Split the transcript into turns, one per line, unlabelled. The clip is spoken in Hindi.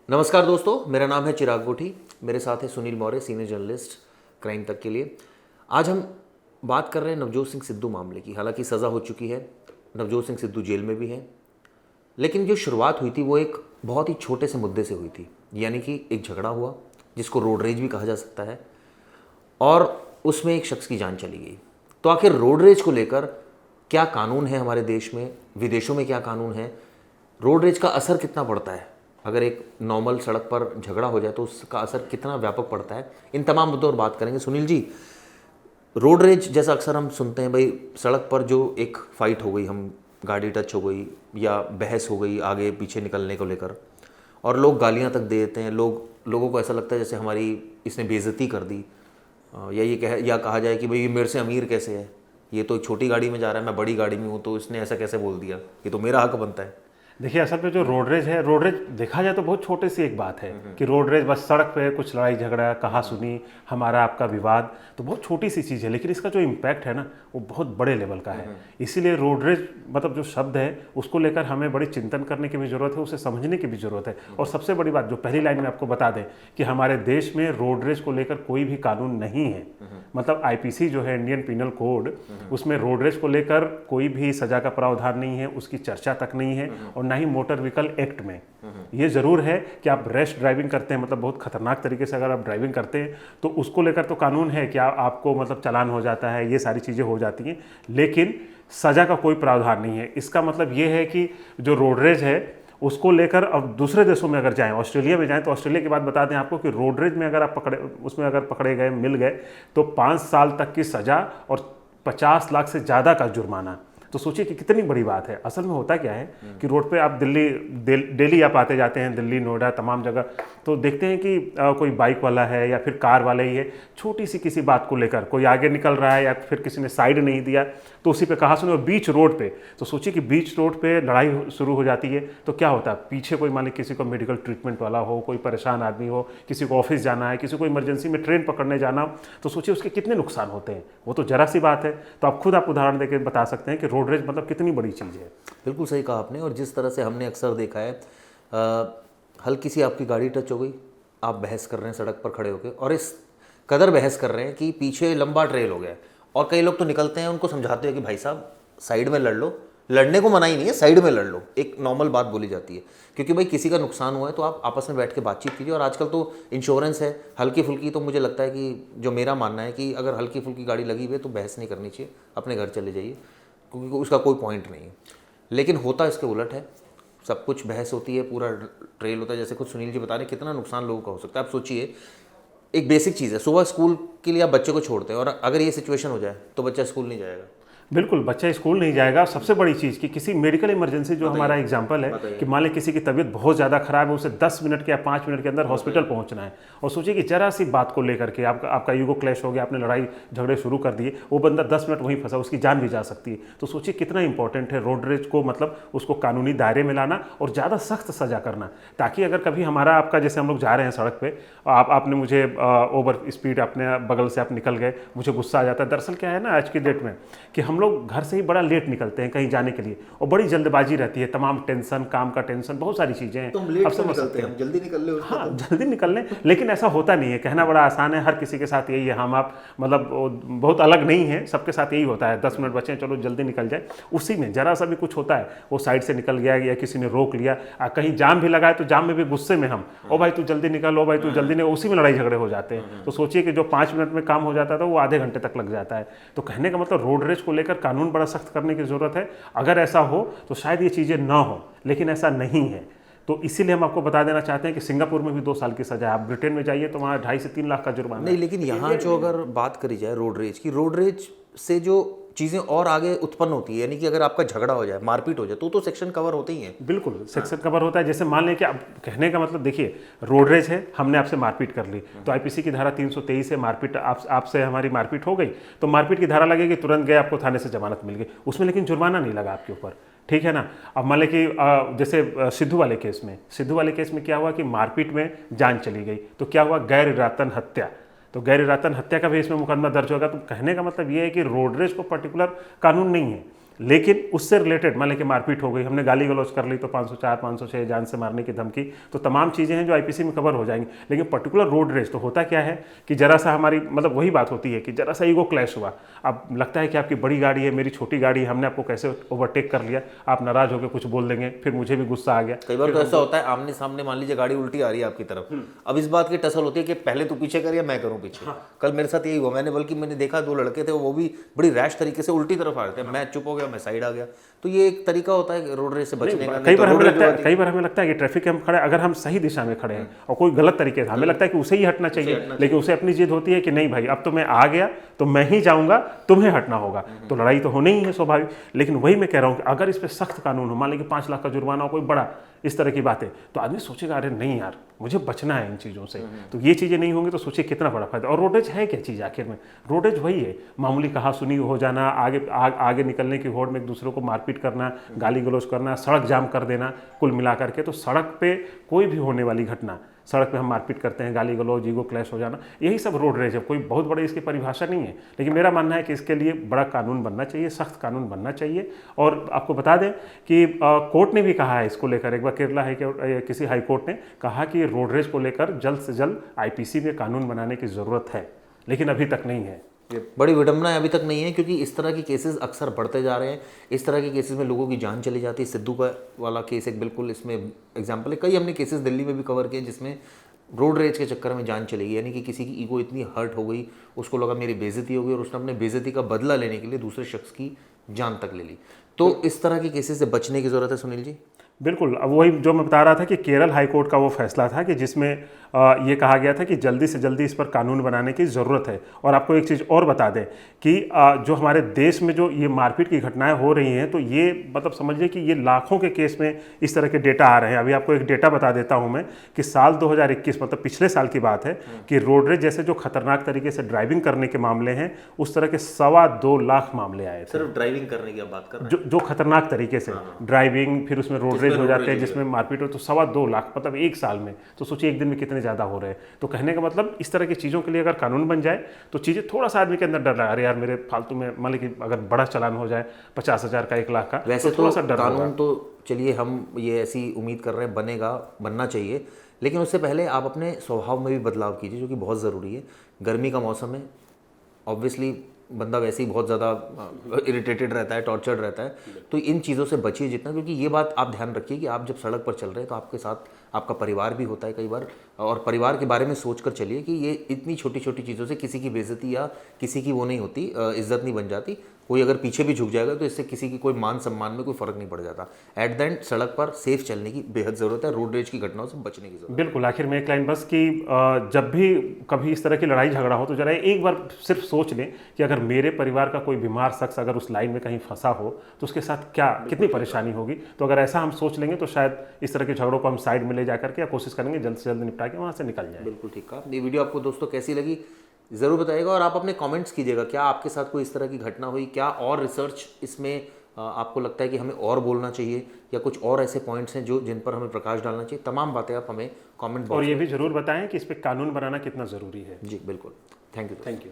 नमस्कार दोस्तों, मेरा नाम है चिराग गोठी। मेरे साथ है Sunil Maurya, senior journalist crime तक के लिए। आज हम बात कर रहे हैं नवजोत सिंह सिद्धू मामले की। हालांकि सज़ा हो चुकी है, नवजोत सिंह सिद्धू जेल में भी हैं, लेकिन जो शुरुआत हुई थी वो एक बहुत ही छोटे से मुद्दे से हुई थी। यानी कि एक झगड़ा हुआ जिसको रोड रेज भी कहा जा सकता है, और उसमें एक शख्स की जान चली गई। तो आखिर रोड रेज को लेकर क्या कानून है हमारे देश में, विदेशों में क्या कानून है, रोड रेज का असर कितना पड़ता है, अगर एक नॉर्मल सड़क पर झगड़ा हो जाए तो उसका असर कितना व्यापक पड़ता है, इन तमाम मुद्दों पर बात करेंगे। सुनील जी, रोड रेज जैसा अक्सर हम सुनते हैं, भाई सड़क पर जो एक फ़ाइट हो गई, हम गाड़ी टच हो गई या बहस हो गई आगे पीछे निकलने को लेकर, और लोग गालियां तक दे देते हैं, लोगों को ऐसा लगता है जैसे हमारी इसने बेइज्जती कर दी, या कहा जाए कि भाई ये मेरे से अमीर कैसे है, ये तो एक छोटी गाड़ी में जा रहा है, मैं बड़ी गाड़ी में हूँ, तो इसने ऐसा कैसे बोल दिया, ये तो मेरा हक बनता है।
देखिए, असल में जो रोड रेज है, रोड रेज देखा जाए तो बहुत छोटी सी एक बात है कि रोड रेज बस सड़क पे कुछ लड़ाई झगड़ा, कहा सुनी, हमारा आपका विवाद, तो बहुत छोटी सी चीज़ है, लेकिन इसका जो इम्पैक्ट है ना वो बहुत बड़े लेवल का है। इसीलिए रोड रेज मतलब जो शब्द है उसको लेकर हमें बड़ी चिंतन करने की भी जरूरत है, उसे समझने की भी जरूरत है। और सबसे बड़ी बात जो पहली लाइन में आपको बता दें कि हमारे देश में रोड रेज को लेकर कोई भी कानून नहीं है। मतलब आईपीसी जो है, इंडियन पिनल कोड, उसमें रोड रेज को लेकर कोई भी सजा का प्रावधान नहीं है, उसकी चर्चा तक नहीं है, और ना ही मोटर व्हीकल एक्ट में। ये जरूर है कि आप रैश ड्राइविंग करते हैं, मतलब बहुत खतरनाक तरीके से अगर आप ड्राइविंग करते हैं तो उसको लेकर तो कानून है कि आपको मतलब चालान हो जाता है, ये सारी चीज़ें हो जाती हैं, लेकिन सजा का कोई प्रावधान नहीं है। इसका मतलब ये है कि जो रोड रेज है उसको लेकर अब दूसरे देशों में अगर जाएं, ऑस्ट्रेलिया में जाएं, तो ऑस्ट्रेलिया की बात बता दें आपको कि रोड रेज में अगर आप उसमें अगर पकड़े गए, मिल गए, तो 5 साल तक की सजा और 50 लाख से ज़्यादा का जुर्माना। तो सोचिए कि कितनी बड़ी बात है। असल में होता क्या है कि रोड पे आप डेली आप आते जाते हैं, दिल्ली, नोएडा, तमाम जगह, तो देखते हैं कि कोई बाइक वाला है या फिर कार वाला ही है, छोटी सी किसी बात को लेकर कोई आगे निकल रहा है या फिर किसी ने साइड नहीं दिया तो उसी पे कहा सुनो, बीच रोड पे। तो सोचिए कि बीच रोड पे लड़ाई शुरू हो जाती है तो क्या होता है, पीछे कोई मान लीजिए किसी को मेडिकल ट्रीटमेंट वाला हो, कोई परेशान आदमी हो, किसी को ऑफिस जाना है, किसी को इमरजेंसी में ट्रेन पकड़ने जाना हो, तो सोचिए उसके कितने नुकसान होते हैं। वो तो जरा सी बात है। तो आप खुद उदाहरण देकर बता सकते हैं कि रोड रेज मतलब कितनी बड़ी चीज़ है।
बिल्कुल सही कहा आपने। और जिस तरह से हमने अक्सर देखा है, हल्की सी आपकी गाड़ी टच हो गई, आप बहस कर रहे हैं सड़क पर खड़े होकर, और इस कदर बहस कर रहे हैं कि पीछे लंबा ट्रेल हो गया, और कई लोग तो निकलते हैं, उनको समझाते हैं कि भाई साहब साइड में लड़ लो, लड़ने को मना ही नहीं है, साइड में लड़ लो, एक नॉर्मल बात बोली जाती है, क्योंकि भाई किसी का नुकसान हुआ है तो आप आपस में बैठ के बातचीत कीजिए। और आजकल तो इंश्योरेंस है, हल्की फुल्की, तो मुझे लगता है कि जो मेरा मानना है कि अगर हल्की फुल्की गाड़ी लगी हुई है तो बहस नहीं करनी चाहिए, अपने घर चले जाइए, क्योंकि उसका कोई पॉइंट नहीं है। लेकिन होता इसके उलट है, सब कुछ बहस होती है, पूरा ट्रेल होता है, जैसे कुछ सुनील जी बता रहे, कितना नुकसान लोगों का हो सकता है। आप सोचिए, एक बेसिक चीज़ है, सुबह स्कूल के लिए आप बच्चे को छोड़ते हैं, और अगर ये सिचुएशन हो जाए तो बच्चा स्कूल नहीं जाएगा।
बिल्कुल, बच्चा स्कूल नहीं जाएगा। सबसे बड़ी चीज़ कि किसी मेडिकल इमरजेंसी, जो हमारा एग्जांपल है कि मान लें किसी की तबीयत बहुत ज़्यादा खराब है, उसे 10 मिनट के या 5 मिनट के अंदर हॉस्पिटल पहुंचना है, और सोचिए कि जरा सी बात को लेकर के आपका ईगो क्लैश हो गया, आपने लड़ाई झगड़े शुरू कर दिए, वो बंदा 10 मिनट वहीं फंसा, उसकी जान भी जा सकती है। तो सोचिए कितना इंपॉर्टेंट है रोड रेज को, मतलब उसको कानूनी दायरे में लाना और ज़्यादा सख्त सजा करना, ताकि अगर कभी हमारा आपका, जैसे हम लोग जा रहे हैं सड़क पर, आपने मुझे ओवर स्पीड, अपने बगल से आप निकल गए, मुझे गुस्सा आ जाता है। दरअसल क्या है ना, आज की डेट में कि हम लोग घर से ही बड़ा लेट निकलते हैं कहीं जाने के लिए, और बड़ी जल्दबाजी रहती है, तमाम टेंशन, काम का टेंशन, बहुत सारी चीजें हैं।
तो हम लेट क्यों निकलते हैं, हम जल्दी निकल ले उसको।
हाँ, जल्दी निकल लें, लेकिन ऐसा होता नहीं है। कहना बड़ा आसान है, हर किसी के साथ यही है, हम आप मतलब बहुत अलग नहीं है, सबके साथ यही होता है, 10 मिनट बचे, चलो जल्दी निकल जाए। उसी में जरा सा भी कुछ होता है, वो साइड से निकल गया या किसी ने रोक लिया, कहीं जाम भी लगाए तो जाम में भी गुस्से में हम, ओ भाई तू जल्दी निकल, ओ भाई तू जल्दी निकल, उसी में लड़ाई झगड़े हो जाते हैं। तो सोचिए कि जो 5 मिनट में काम हो जाता था वो आधे घंटे तक लग जाता है। तो कहने का मतलब रोड रेज को लेकर कानून बड़ा सख्त करने की जरूरत है। अगर ऐसा हो तो शायद ये चीज़ें ना हो, लेकिन ऐसा नहीं है। तो इसीलिए हम आपको बता देना चाहते हैं कि सिंगापुर में भी 2 साल की सजा है, आप ब्रिटेन में जाइए तो वहाँ 2.5 से 3 लाख का जुर्माना
नहीं, लेकिन यहाँ जो अगर बात करी जाए रोड रेज की, रोड रेज से जो चीज़ें और आगे उत्पन्न होती है, यानी कि अगर आपका झगड़ा हो जाए, मारपीट हो जाए, तो सेक्शन कवर होते ही हैं।
बिल्कुल, सेक्शन कवर होता है। जैसे मान लें कि अब कहने का मतलब देखिए, रोड रेज है, हमने आपसे मारपीट कर ली, तो आईपीसी की धारा 323 से मारपीट, आपसे हमारी मारपीट हो गई, तो मारपीट की धारा लगेगी, तुरंत गए, आपको थाने से जमानत मिल गई, उसमें लेकिन जुर्माना नहीं लगा आपके ऊपर, ठीक है ना। अब मान लें कि जैसे सिद्धू वाले केस में क्या हुआ कि मारपीट में जान चली गई, तो क्या हुआ, गैर इरादतन हत्या, तो गैर इरादतन हत्या का भी इसमें मुकदमा दर्ज होगा। तो कहने का मतलब ये है कि रोड रेज को पर्टिकुलर कानून नहीं है, लेकिन उससे रिलेटेड मान लें कि मारपीट हो गई, हमने गाली गलौज कर ली तो 504, 506 जान से मारने की धमकी, तो तमाम चीज़ें हैं जो आईपीसी में कवर हो जाएंगी। लेकिन पर्टिकुलर रोड रेज तो होता क्या है कि जरा सा हमारी मतलब वही बात होती है कि जरा सा ईगो क्लैश हुआ, अब लगता है कि आपकी बड़ी गाड़ी है, मेरी छोटी गाड़ी है, हमने आपको कैसे ओवरटेक कर लिया, आप नाराज होकर कुछ बोल देंगे, फिर मुझे भी गुस्सा आ गया।
कई बार तो ऐसा होता है आमने सामने, मान लीजिए गाड़ी उल्टी आ रही है आपकी तरफ, अब इस बात की टसल होती है कि पहले तू पीछे कर या मैं करूं पीछे। कल मेरे साथ यही हुआ, मैंने देखा 2 लड़के थे, वो भी बड़ी रैश तरीके से उल्टी तरफ आ रहे थे, मैं चुप हो गया, मैं साइड आ गया। तो ये एक तरीका होता है रोड रेस से बचने का।
कई बार हमें लगता है कि ट्रैफिक हम खड़े, अगर हम सही दिशा में खड़े हैं और कोई गलत तरीके से, हमें लगता है कि उसे ही हटना चाहिए, लेकिन उसे अपनी जिद होती है कि नहीं भाई अब तो मैं आ गया तो मैं ही जाऊंगा, तुम्हें हटना होगा, तो लड़ाई तो होनी ही है स्वाभाविक। लेकिन वही मैं कह रहा हूं कि अगर इस पर सख्त कानून हो, मान लीजिए 5 लाख का जुर्माना हो, कोई बड़ा इस तरह की बातें, तो आदमी सोचेगा अरे नहीं यार मुझे बचना है इन चीज़ों से। तो ये चीज़ें नहीं होंगी तो सोचिए कितना बड़ा फायदा। और रोडेज है क्या चीज़ आखिर में? रोडेज वही है, मामूली कहा सुनी हो जाना, आगे निकलने की होड़ में एक दूसरे को मारपीट करना, गाली गलौज करना, सड़क जाम कर देना, कुल मिला करके। तो सड़क पे कोई भी होने वाली घटना, सड़क पे हम मारपीट करते हैं, गाली गलौज, ईगो क्लैश हो जाना, यही सब रोड रेज है। कोई बहुत बड़ी इसकी परिभाषा नहीं है, लेकिन मेरा मानना है कि इसके लिए बड़ा कानून बनना चाहिए, सख्त कानून बनना चाहिए। और आपको बता दें कि कोर्ट ने भी कहा है इसको लेकर, एक बार केरला किसी हाई कोर्ट ने कहा कि रोड रेज को लेकर जल्द से जल्द आईपीसी में कानून बनाने की ज़रूरत है, लेकिन अभी तक नहीं है।
बड़ी विडंबना अभी तक नहीं है, क्योंकि इस तरह के केसेस अक्सर बढ़ते जा रहे हैं। इस तरह के केसेस में लोगों की जान चली जाती है। सिद्धू का वाला केस एक बिल्कुल इसमें एग्जाम्पल है। कई हमने केसेस दिल्ली में भी कवर किए जिसमें रोड रेज के चक्कर में जान चली गई, यानी कि किसी की ईगो इतनी हर्ट हो गई, उसको लगा मेरी बेइज्जती हो गई और उसने अपने बेइज्जती का बदला लेने के लिए दूसरे शख्स की जान तक ले ली। तो इस तरह के केसेस से बचने की ज़रूरत है सुनील जी।
बिल्कुल, अब वही जो मैं बता रहा था कि केरल हाई कोर्ट का वो फैसला था कि जिसमें ये कहा गया था कि जल्दी से जल्दी इस पर कानून बनाने की ज़रूरत है। और आपको एक चीज़ और बता दें कि जो हमारे देश में जो ये मारपीट की घटनाएं हो रही हैं, तो ये मतलब समझिए कि ये लाखों के केस में इस तरह के डेटा आ रहे हैं। अभी आपको एक डेटा बता देता हूं मैं कि साल 2021 मतलब पिछले साल की बात है कि रोड रेज जैसे जो खतरनाक तरीके से ड्राइविंग करने के मामले हैं, उस तरह के 2.25 लाख मामले आए थे।
सिर्फ ड्राइविंग करने की आप बात कर रहे हैं,
जो खतरनाक तरीके से ड्राइविंग, फिर उसमें रोड रेज हो जाते हैं जिसमें मारपीट हो, तो 2.25 लाख मतलब एक साल में। तो सोचिए एक दिन में कितने ज़्यादा हो रहे हैं। तो कहने का मतलब इस तरह की चीज़ों के लिए अगर कानून बन जाए तो चीज़ें थोड़ा सा आदमी के अंदर डर लगा, अरे यार मेरे फालतू में मान लीजिए अगर बड़ा चालान हो जाए 50,000 का, 1 लाख का,
वैसे
तो थोड़ा सा डर
कानून
होगा।
तो चलिए हम ये ऐसी उम्मीद कर रहे हैं बनना चाहिए, लेकिन उससे पहले आप अपने स्वभाव में भी बदलाव कीजिए, जो कि बहुत ज़रूरी है। गर्मी का मौसम है, ऑब्वियसली बंदा वैसे ही बहुत ज़्यादा इरिटेटेड रहता है, टॉर्चर्ड रहता है, तो इन चीज़ों से बचिए जितना। क्योंकि ये बात आप ध्यान रखिए कि आप जब सड़क पर चल रहे हैं तो आपके साथ आपका परिवार भी होता है कई बार, और परिवार के बारे में सोच कर चलिए कि ये इतनी छोटी छोटी चीज़ों से किसी की बेइज्जती या किसी की वो नहीं होती, इज्जत नहीं बन जाती। कोई अगर पीछे भी झुक जाएगा तो इससे किसी की कोई मान सम्मान में कोई फ़र्क नहीं पड़ जाता। एट द एंड सड़क पर सेफ चलने की बेहद ज़रूरत है, रोड रेज की घटनाओं से बचने की ज़रूरत
बिल्कुल। आखिर में एक लाइन बस कि जब भी कभी इस तरह की लड़ाई झगड़ा हो तो जरा एक बार सिर्फ सोच लें कि अगर मेरे परिवार का कोई बीमार शख्स अगर उस लाइन में कहीं फंसा हो तो उसके साथ कितनी परेशानी होगी। तो अगर ऐसा हम सोच लेंगे तो शायद इस तरह के झगड़ों को हम साइड में ले जा करके कोशिश करेंगे जल्द से जल्द निपटा के वहाँ से निकल जाए।
बिल्कुल ठीक कहा। ये वीडियो आपको दोस्तों कैसी लगी ज़रूर बताइएगा, और आप अपने कमेंट्स कीजिएगा, क्या आपके साथ कोई इस तरह की घटना हुई, क्या और रिसर्च इसमें आपको लगता है कि हमें और बोलना चाहिए, या कुछ और ऐसे पॉइंट्स हैं जिन पर हमें प्रकाश डालना चाहिए। तमाम बातें आप हमें कमेंट बॉक्स
और ये भी जरूर बताएं कि इस पर कानून बनाना कितना ज़रूरी है।
जी बिल्कुल। Thank you.